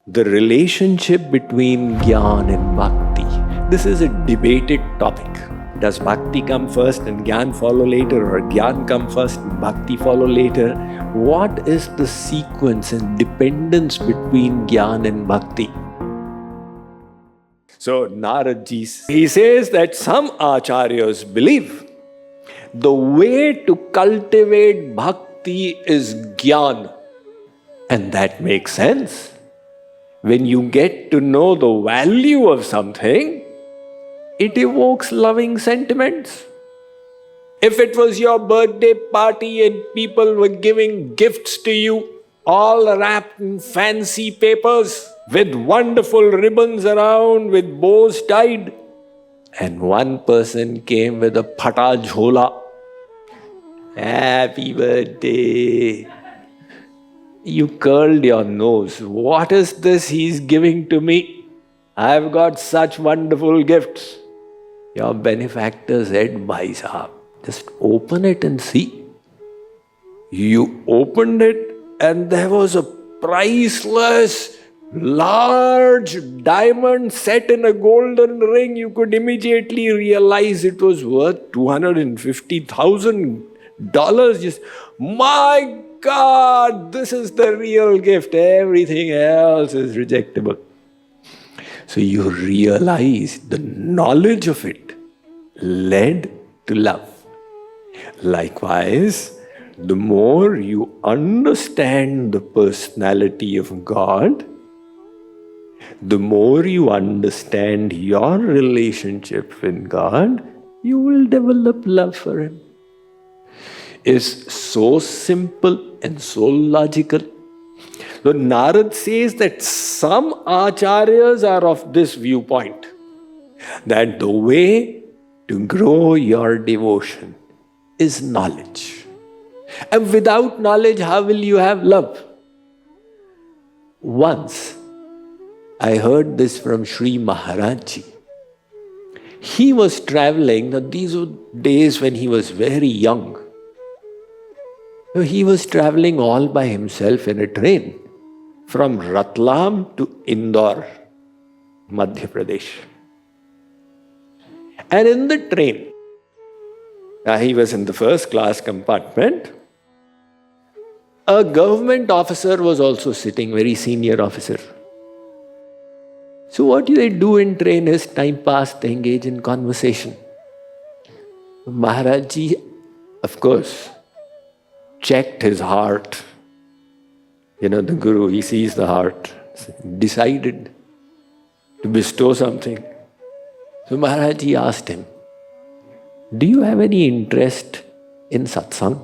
the relationship between Gyan and Bhakti. This is a debated topic. Does Bhakti come first and Gyan follow later, or Gyan come first and Bhakti follow later? What is the sequence and dependence between Gyan and Bhakti? So Naradji, he says that some acharyas believe the way to cultivate Bhakti is Gyan. And that makes sense. When you get to know the value of something, it evokes loving sentiments. If it was your birthday party and people were giving gifts to you, all wrapped in fancy papers, with wonderful ribbons around, with bows tied, and one person came with a phata jhola, happy birthday. You curled your nose. What is this he's giving to me? I've got such wonderful gifts. Your benefactor said, Bhai Sahab, just open it and see. You opened it and there was a priceless, large diamond set in a golden ring. You could immediately realize it was worth $250,000. Just, my God, this is the real gift. Everything else is rejectable. So you realize the knowledge of it led to love. Likewise, the more you understand the personality of God, the more you understand your relationship with God, you will develop love for Him. It's so simple and so logical. So Narad says that some acharyas are of this viewpoint, that the way to grow your devotion is knowledge. And without knowledge, how will you have love? Once, I heard this from Sri Maharaj Ji. He was traveling, now these were days when he was very young. He was traveling all by himself in a train from Ratlam to Indore, Madhya Pradesh. And in the train, he was in the first class compartment. A government officer was also sitting, very senior officer. So what do they do in train is time pass, they engage in conversation. Maharaj Ji, of course, checked his heart. The Guru, he sees the heart, decided to bestow something. So Maharaj Ji asked him, do you have any interest in satsang?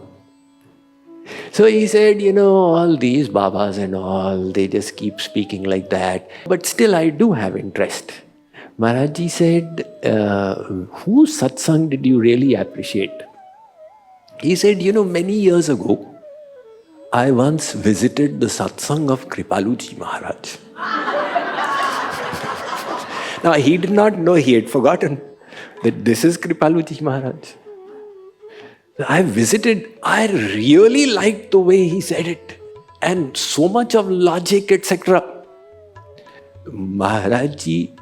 So he said, all these Babas and all, they just keep speaking like that. But still I do have interest. Maharaj Ji said, whose satsang did you really appreciate? He said, many years ago, I once visited the satsang of Kripaluji Maharaj. Now, he did not know, he had forgotten that this is Kripaluji Maharaj. I visited, I really liked the way he said it, and so much of logic, etc. Maharaj Ji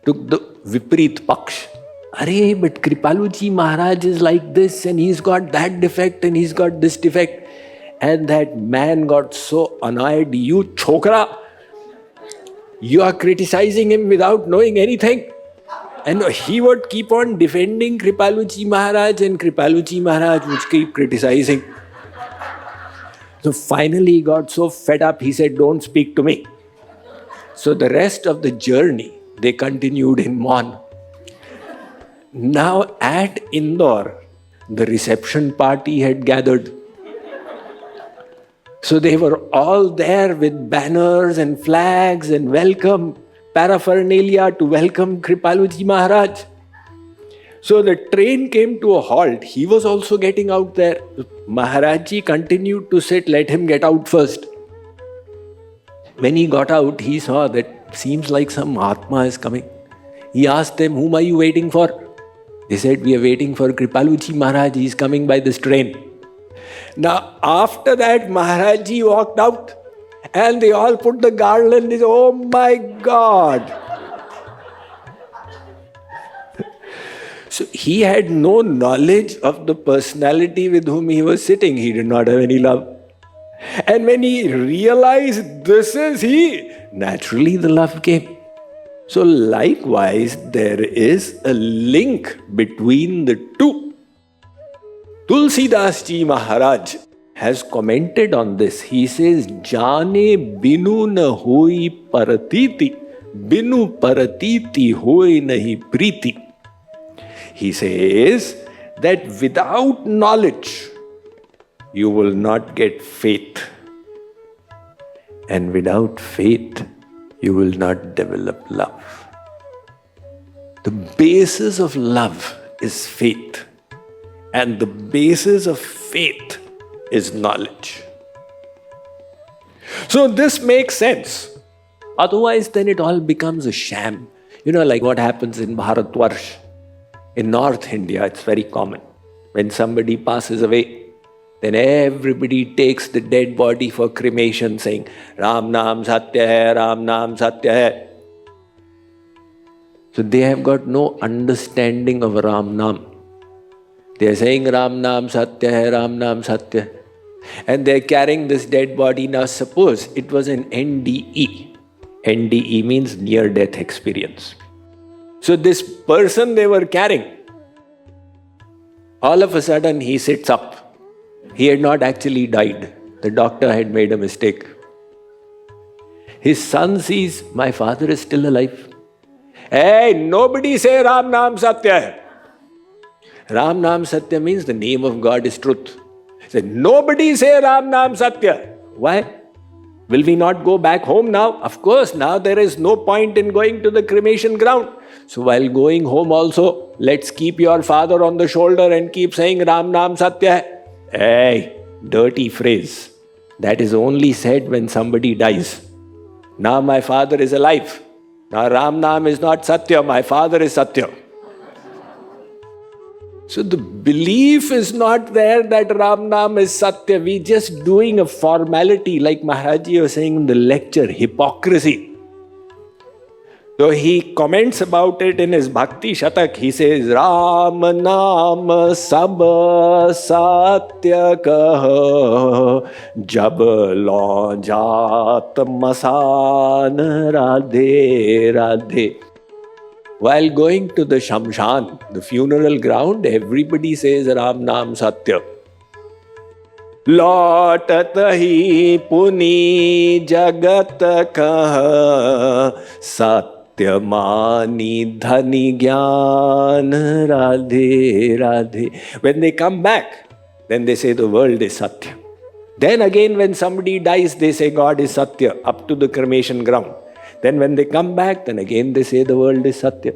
took the Viprit Paksh. Arey, but Kripaluji Maharaj is like this, and he's got that defect, and he's got this defect. And that man got so annoyed, you chokra, you are criticizing him without knowing anything. And he would keep on defending Kripaluji Maharaj, and Kripaluji Maharaj would keep criticizing. So finally he got so fed up, he said, don't speak to me. So the rest of the journey, they continued in Mon. Now at Indore, the reception party had gathered. So they were all there with banners and flags and welcome paraphernalia to welcome Kripaluji Maharaj. So the train came to a halt. He was also getting out there. Maharaj Ji continued to sit, let him get out first. When he got out, he saw that seems like some Mahatma is coming. He asked them, whom are you waiting for? They said, we are waiting for Kripaluji Maharaj. He is coming by this train. Now, after that, Maharaj Ji walked out And they all put the garland. Oh my God. So he had no knowledge of the personality with whom he was sitting. He did not have any love. And when he realized this is he, naturally the love came. So likewise, there is a link between the two. Tulsidas Ji Maharaj has commented on this. He says, Jane binu na hoi paratiti, binu paratiti hoi nahi priti. He says that without knowledge, you will not get faith. And without faith, you will not develop love. The basis of love is faith. And the basis of faith is knowledge. So this makes sense. Otherwise, then it all becomes a sham. Like what happens in Bharatvarsh. In North India, it's very common. When somebody passes away, then everybody takes the dead body for cremation saying, Ram Naam Satya Hai, Ram Naam Satya Hai. So they have got no understanding of Ram Naam. They are saying Ram Naam Satya Hai, Ram Naam Satya. And they are carrying this dead body. Now suppose it was an NDE. NDE means near-death experience. So this person they were carrying, all of a sudden he sits up. He had not actually died. The doctor had made a mistake. His son sees, my father is still alive. Hey, nobody say Ram Naam Satya. Ram Naam Satya means the name of God is truth. He said, nobody say Ram Naam Satya. Why? Will we not go back home now? Of course, now there is no point in going to the cremation ground. So while going home also, let's keep your father on the shoulder and keep saying Ram Naam Satya. Hey, dirty phrase. That is only said when somebody dies. Now my father is alive. Now Ram Naam is not Satya, my father is Satya. So the belief is not there that Ram Naam is Satya. We just doing a formality, like Maharaji was saying in the lecture, hypocrisy. So he comments about it in his Bhakti Shatak. He says, Ram Naam Sab Satya Kah Jab Lo Jat Masan Radhe Radhe. While going to the Shamshan, the funeral ground, everybody says Ram Naam Satya. Lautat hi puni jagat kah Satya mani dhani gyan Radhe Radhe. When they come back, then they say the world is Satya. Then again when somebody dies, they say God is Satya, up to the cremation ground. Then when they come back, then again they say the world is Satya.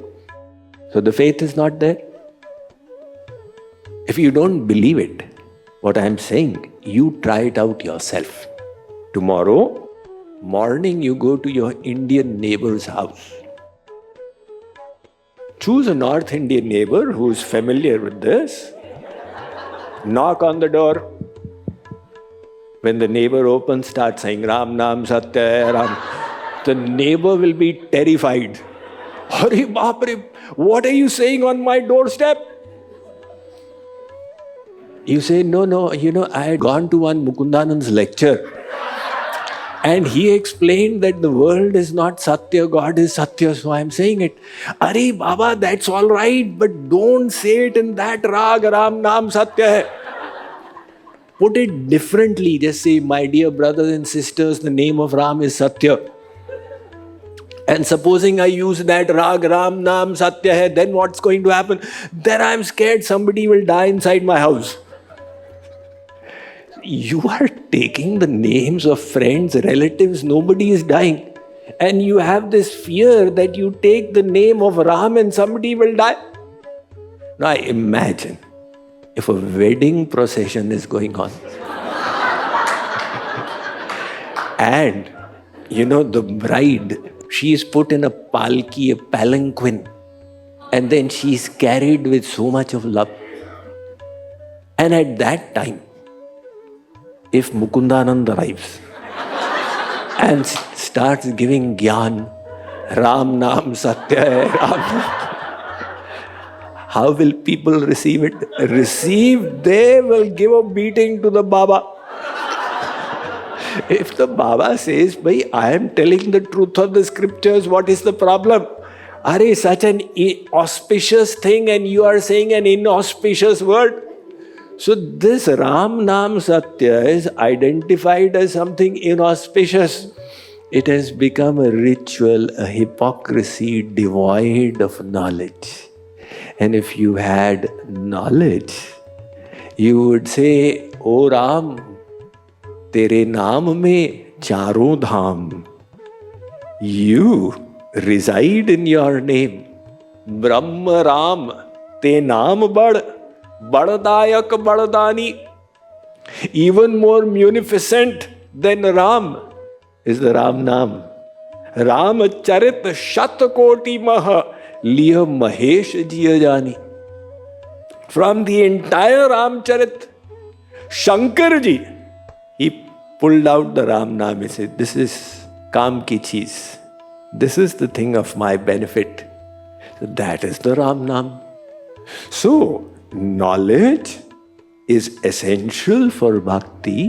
So the faith is not there. If you don't believe it, what I am saying, you try it out yourself. Tomorrow morning you go to your Indian neighbor's house. Choose a North Indian neighbor who is familiar with this. Knock on the door. When the neighbor opens, start saying Ram Naam Satya Ram. The neighbor will be terrified. Hare Bapre, what are you saying on my doorstep? You say, no, I had gone to one Mukundanand's lecture. And he explained that the world is not Satya, God is Satya, so I am saying it. Are Baba, that's all right, but don't say it in that rag, Ram Naam Satya hai. Put it differently. Just say, my dear brothers and sisters, the name of Ram is Satya. And supposing I use that rag, Ram Naam Satya hai, then what's going to happen? Then I'm scared somebody will die inside my house. You are taking the names of friends, relatives, nobody is dying. And you have this fear that you take the name of Ram and somebody will die. Now imagine if a wedding procession is going on. And, the bride, she is put in a palki, a palanquin. And then she is carried with so much of love. And at that time, if Mukundanand arrives, and starts giving gyan. Ram Naam Satya hai, Ram. How will people receive it? They will give a beating to the Baba. If the Baba says, "Bhai, I am telling the truth of the scriptures, what is the problem? Are such an auspicious thing and you are saying an inauspicious word?" So this Ram Naam Satya is identified as something inauspicious. It has become a ritual, a hypocrisy devoid of knowledge. And if you had knowledge, you would say, "O Ram, तेरे नाम में चारों धाम." You reside in your name. Brahma Ram, te naam bad, baddayak baddani. Even more munificent than Ram is the Ram Naam. Ram charit shat koti mah, liya Mahesh jiya jani. From the entire Ramcharit, Shankar ji, he pulled out the Ram Naam. He said, "This is kaam ki cheez. This is the thing of my benefit." So that is the Ram Naam. So, knowledge is essential for bhakti,